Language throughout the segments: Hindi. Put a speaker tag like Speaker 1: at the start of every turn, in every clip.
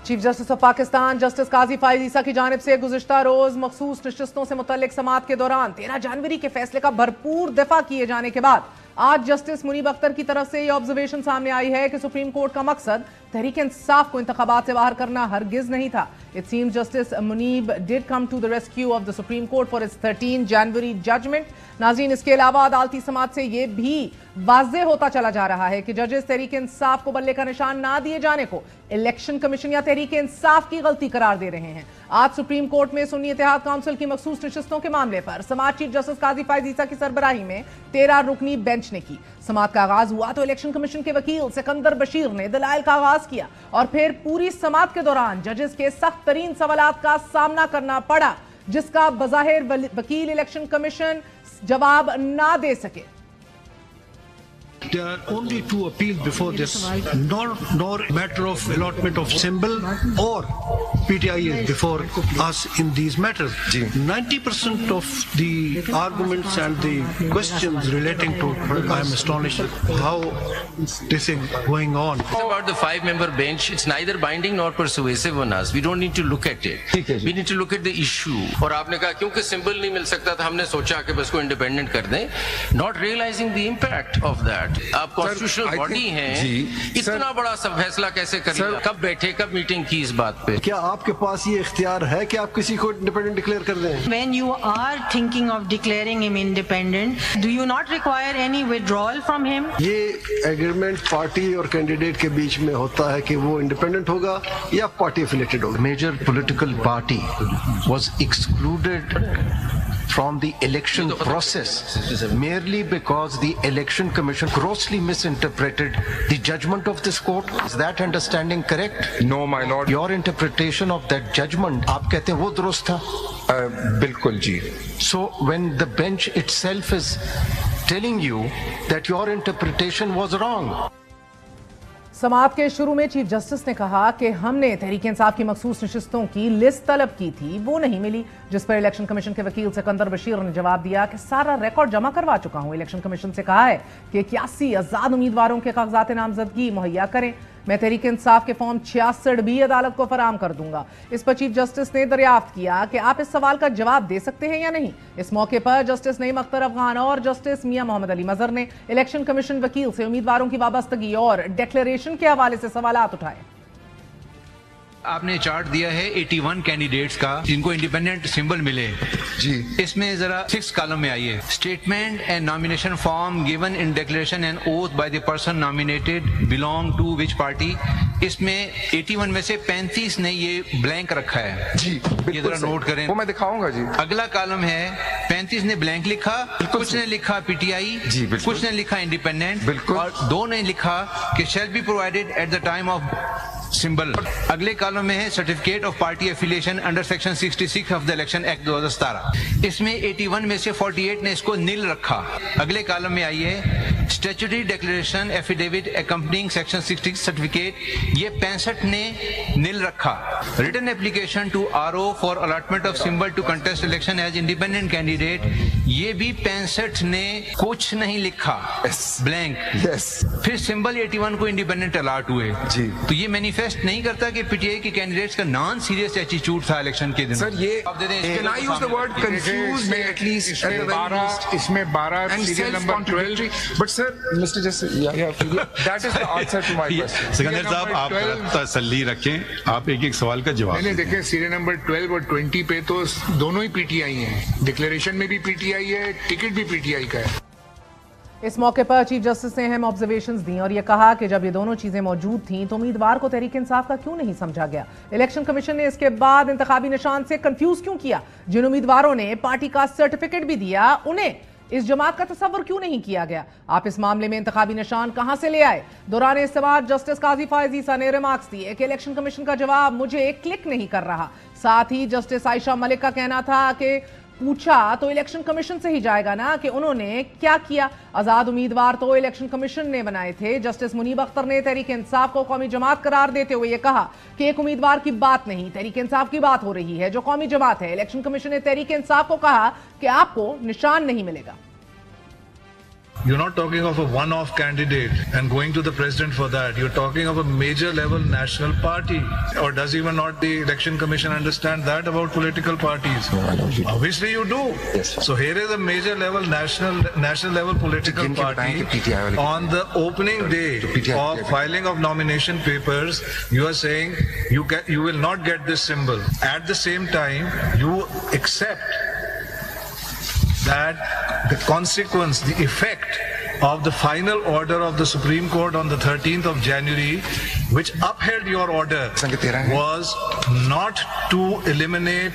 Speaker 1: Chief justice of Pakistan justice Qazi Faez Isa की जानिब से गुज़िश्ता रोज मखसूस नशिस्तों से मुतल्लिक समाअत के दौरान 13 जनवरी के फैसले का भरपूर दिफा किए जाने के बाद आज जस्टिस मुनीब अख्तर की तरफ से यह ऑब्जर्वेशन सामने आई है कि सुप्रीम कोर्ट का मकसद तहरीक इंसाफ को इंतखाबात से बाहर करना हरगिज नहीं था। It seems justice Munib did come to the rescue of the supreme court for its 13 January judgment. नाज़रीन, इसके अलावा अदालती समाअत से यह भी वाज़ेह होता चला जा रहा है कि जजेस तहरीक इंसाफ को बल्ले का निशान ना दिए जाने को इलेक्शन कमीशन या तहरीक इंसाफ की गलती करार दे रहे हैं। आज सुप्रीम कोर्ट में सुन्नी इत्तेहाद काउंसिल की मखसूस नशिस्तों के मामले पर समाअत चीफ जस्टिस काजी फाइज ईसा की सरबराही में 13 रुकनी बेंच ने की। समाअत का आगाज हुआ तो इलेक्शन कमीशन के वकील सिकंदर बशीर ने दलाइल का आगाज किया और फिर पूरी समाअत के दौरान जजेस के सख्त तरीन सवालात का सामना करना पड़ा, जिसका बज़ाहिर वकील इलेक्शन कमीशन जवाब ना दे सके।
Speaker 2: There are only two appeals before this, nor matter of allotment of symbol or PTI is before us in these matters. 90% of the arguments and the questions relating to, I am astonished how this is going on.
Speaker 3: It's about the 5-member bench. It's neither binding nor persuasive on us. We don't need to look at it. We need to look at the issue. और आपने कहा क्योंकि सिंबल नहीं मिल सकता था हमने सोचा कि बस को इंडिपेंडेंट कर दें, not realizing the impact of that. आप कॉन्स्टिट्यूशनल बॉडी हैं, इतना बड़ा सब फैसला कैसे कर लिया? कब बैठे, कब मीटिंग की इस बात पे?
Speaker 4: क्या आपके पास ये इख्तियार है कि आप किसी को इंडिपेंडेंट डिक्लेयर कर दें?
Speaker 5: When you are thinking of declaring him independent, do you not require any withdrawal from him?
Speaker 4: ये एग्रीमेंट पार्टी और कैंडिडेट के बीच में होता है कि वो इंडिपेंडेंट होगा या पार्टी एफिलिएटेड होगा।
Speaker 6: Major political party was excluded from the election process merely because the election commission grossly misinterpreted the judgment of this court. Is that understanding correct?
Speaker 7: No, my lord.
Speaker 6: Your interpretation of that judgment, आप कहते हैं वो दुरुस्त था?
Speaker 7: बिल्कुल जी।
Speaker 6: So when the bench itself is telling you that your interpretation was wrong.
Speaker 1: समाअत के शुरू में चीफ जस्टिस ने कहा कि हमने तहरीक इंसाफ की मखसूस नशिस्तों की लिस्ट तलब की थी, वो नहीं मिली, जिस पर इलेक्शन कमीशन के वकील सिकंदर बशीर ने जवाब दिया कि सारा रिकॉर्ड जमा करवा चुका हूं। इलेक्शन कमीशन से कहा है कि 81 आजाद उम्मीदवारों के कागजात नामजदगी मुहैया करें। मैं तहरीक इंसाफ के फॉर्म 66 भी अदालत को फराम कर दूंगा। इस पर चीफ जस्टिस ने दरियाफ्त किया कि आप इस सवाल का जवाब दे सकते हैं या नहीं। इस मौके पर जस्टिस नईम अख्तर अफगान और जस्टिस मियां मोहम्मद अली मजहर ने इलेक्शन कमीशन वकील से उम्मीदवारों की वाबस्तगी और डिक्लेरेशन के हवाले से सवालात उठाए।
Speaker 8: आपने चार्ट दिया है 81 कैंडिडेट्स का जिनको इंडिपेंडेंट सिंबल मिले जी। इसमें जरा 6 कॉलम में आइए। Statement and nomination form given in declaration and oath by the person nominated belong to which party. इसमें 81 में से 35 ने ये ब्लैंक रखा है जी। ये जरा नोट करें,
Speaker 7: वो मैं दिखाऊंगा जी।
Speaker 8: अगला कॉलम है 35 ने ब्लैंक लिखा, कुछ ने लिखा पीटीआई जी, कुछ ने लिखा इंडिपेंडेंट और 2 ने लिखा कि shall be provided at the time of symbol. अगले कॉलम में है certificate of party affiliation under section 66 of the election act 2017। इसमें 81 में से 48 ने इसको नील रखा। अगले कॉलम में आइए statutory declaration affidavit accompanying section 60 certificate, ये 65 ने नील रखा। Written application to RO for allotment of symbol to contest election as independent candidate, ये भी 65 ने कुछ नहीं लिखा, ब्लैंक। फिर सिंबल 81 को इंडिपेंडेंट अलॉट हुए जी। तो ये मैनिफेस्ट नहीं करता कि पीटीआई के कैंडिडेट्स का नॉन सीरियस एटीट्यूड था इलेक्शन के दिन।
Speaker 7: सर ये आप दे दें, can I use the word confuse में एटलीस्ट इसमें 12 serial number 12, but sir mister justice that is the answer to my question.
Speaker 9: Sikandar साहब आप तसल्ली रखें, आप एक एक सवाल का जवाब
Speaker 10: नहीं देखें। सीरियल नंबर 12 और 20 पे तो दोनों ही पीटीआई हैं, डिक्लेरेशन में भी पीटीआई है, टिकट भी पीटीआई का है।
Speaker 1: इस मौके पर चीफ जस्टिस ने अहम ऑब्जर्वेशंस दी और यह कहा कि जब ये दोनों चीजें मौजूद थीं तो उम्मीदवार को तहरीक इंसाफ का क्यों नहीं समझा गया। इलेक्शन कमीशन ने इसके बाद इंतखाबी निशान से कंफ्यूज क्यों किया। जिन उम्मीदवारों ने पार्टी का सर्टिफिकेट भी दिया उन्हें इस जमात का तस्वर क्यों नहीं किया गया। आप इस मामले में इंतखाबी निशान कहां से ले आए। दौरान इस्तेमाल जस्टिस काजी फाइज ईसा ने रिमार्क्स दिए कि इलेक्शन कमीशन का जवाब मुझे क्लिक नहीं कर रहा। साथ ही जस्टिस आयशा मलिक का कहना था कि पूछा तो इलेक्शन कमीशन से ही जाएगा ना कि उन्होंने क्या किया। आजाद उम्मीदवार तो इलेक्शन कमीशन ने बनाए थे। जस्टिस मुनीब अख्तर ने तहरीक इंसाफ को कौमी जमात करार देते हुए यह कहा कि एक उम्मीदवार की बात नहीं, तहरीक इंसाफ की बात हो रही है जो कौमी जमात है। इलेक्शन कमीशन ने तहरीक इंसाफ को कहा कि आपको निशान नहीं मिलेगा।
Speaker 11: You're not talking of a one-off candidate and going to the president for that. You're talking of a major level national party. Or does even not the election commission understand that about political parties? Obviously you do.
Speaker 7: Yes,
Speaker 11: so here is a major level national level political party. On the opening day of filing of nomination papers, you are saying you will not get this symbol. At the same time, you accept that the consequence, the effect of the final order of the Supreme Court on the 13th of January, which upheld your order, was not to eliminate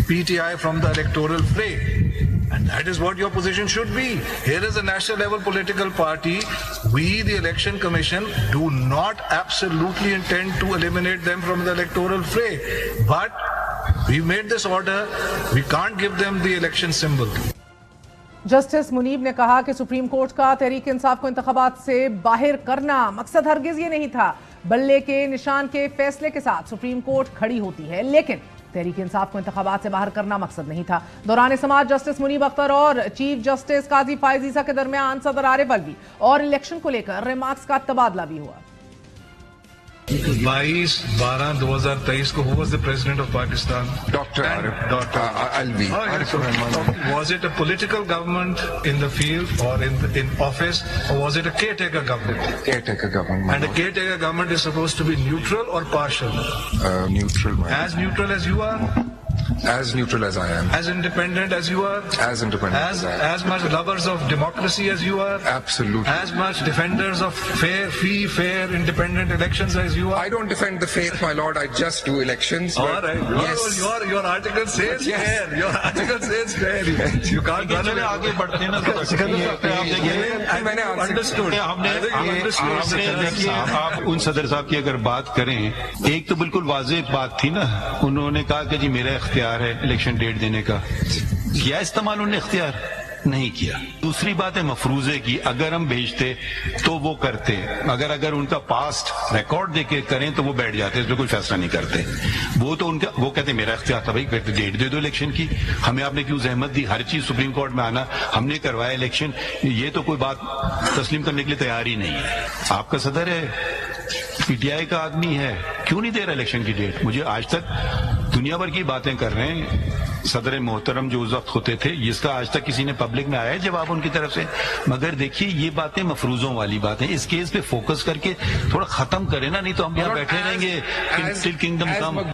Speaker 11: PTI from the electoral fray. And that is what your position should be. Here is a national level political party. We, the Election Commission, do not absolutely intend to eliminate them from the electoral fray. But we made this order. We can't give them the election symbol.
Speaker 1: Justice Munib ने कहा कि सुप्रीम कोर्ट का तहरीक इंसाफ को इंतखाबात से बाहर करना मकसद हरगिज ये नहीं था। बल्ले के निशान के फैसले के साथ सुप्रीम कोर्ट खड़ी होती है, लेकिन तहरीक इंसाफ को इंतखाबात से बाहर करना मकसद नहीं था। दौरान समाअत जस्टिस मुनीब अख्तर और चीफ जस्टिस काजी फायज ईसा के दरमियान सदर आरिफ अलवी और इलेक्शन को लेकर रिमार्क्स का तबादला भी हुआ।
Speaker 11: 22/12/2023 को who was the president of Pakistan?
Speaker 7: Dr. Alvi.
Speaker 11: Was it a political government in the field or in office, or was it a caretaker government?
Speaker 7: Caretaker government.
Speaker 11: And a caretaker government is supposed to be neutral or partial?
Speaker 7: Neutral.
Speaker 11: As neutral as you are?
Speaker 7: As neutral as I am.
Speaker 11: As independent as you are?
Speaker 7: As independent as I am.
Speaker 11: As much lovers of democracy as you are?
Speaker 7: Absolutely.
Speaker 11: As much defenders of free, fair, independent elections as you are?
Speaker 7: I don't defend the faith, my lord. I just do elections.
Speaker 11: All right. Yes. Your article says fair. Your article says fair. You can't run away.
Speaker 9: आगे बढ़ते ना
Speaker 11: understood.
Speaker 9: आप उन सदर साहब की अगर बात करें, एक तो बिल्कुल वाज़ेह बात थी ना, उन्होंने कहा कि जी मेरा इख्तियार है इलेक्शन डेट देने का। किया इस्तेमाल उन्होंने इख्तियार? नहीं किया। दूसरी बात है मफरूजे की, अगर हम भेजते तो वो करते, अगर उनका पास्ट रिकॉर्ड देके करें तो वो बैठ जाते, इसमें कोई फैसला नहीं करते। वो तो उनका वो कहते मेरा इख्तियार था भाई, डेट दे दो इलेक्शन की, हमें आपने क्यों जहमत दी, हर चीज सुप्रीम कोर्ट में आना, हमने करवाया इलेक्शन, ये तो कोई बात तस्लीम करने के लिए तैयार ही नहीं है। आपका सदर है, पीटीआई का आदमी है, क्यों नहीं दे रहा इलेक्शन की डेट? मुझे आज तक दुनिया भर की बातें कर रहे हैं सदर मोहतरम जो उस वक्त होते थे, इसका आज तक किसी ने पब्लिक में आया है जवाब उनकी तरफ से? मगर देखिए ये बातें मफरूजों वाली बातें, इस केस पे फोकस करके थोड़ा खत्म करें ना, नहीं तो हम यहाँ बैठे रहेंगे टिल किंगडम कम।